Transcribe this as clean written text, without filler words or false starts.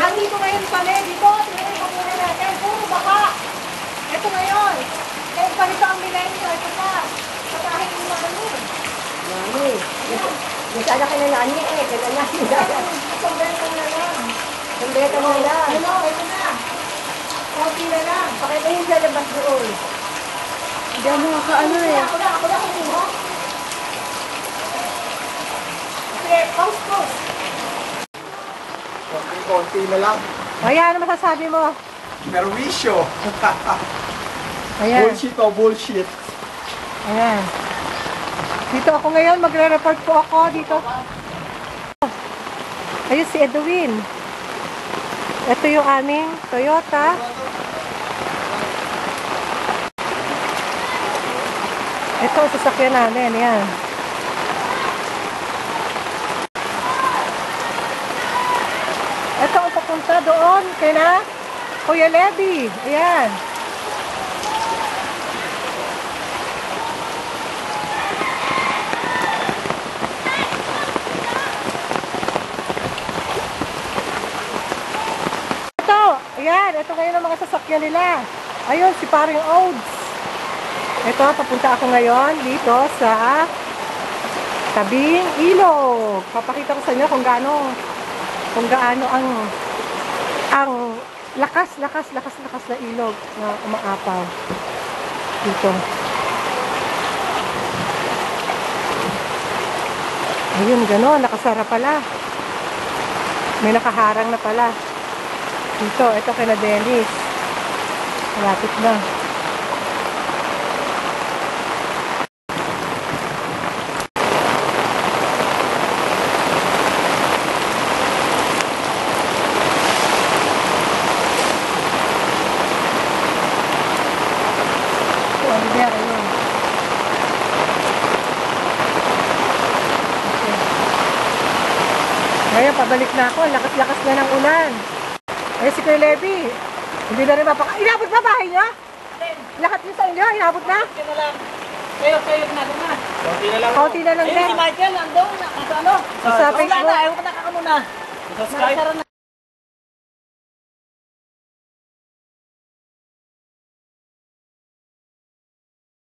Nandito ngayon kami, dito, tingnan yung muna natin, puro baka. Ito ngayon. Kaya ganito ang milenyo, ito pa. Patahin yung mga nun. Mami, nasala ka na nani eh, kaya na. Sambeta na lang. Sambeta na lang. Hello, ito na. Konti na lang. Pakitahin sa labas doon. Hindi ako makaano eh. Ako na kumuha. Sige, post. Konti na lang. Ayan, ano masasabi mo? Perwisyo. Ayan. Bullshit o bullshit. Ayan. Dito ako ngayon, magre-report po ako dito. Ayun si Edwin. Ito yung aming Toyota. Ito ang sasakyan namin. Ayan. Ito ang papunta doon. Kaya na, Kuya Levy. Ayan. Ayan, ito ngayon ang mga sasakyan nila. Ayun, si paring Odes. Ito, papunta ako ngayon dito sa tabing ilog. Papakita ko sa inyo kung gaano ang lakas na ilog na umaapaw dito. Ayun, gano'n, nakasara pala. May nakaharang na pala. Ito kina Dennis. Malapit na. Ngayon, pabalik na ako. Lakas-lakas na ng ulan. Eh, si Kuya Levy, hindi na rin inabot ba bahay niya? Lahat niyo sa inyo, inabot na? Konti na lang. Kayo ginagawa na. Konti na lang. Konti na lang din. Si Michael, nandun, nasa ano? Sa Facebook. Ayaw ko na kakamuna. Sa Skype.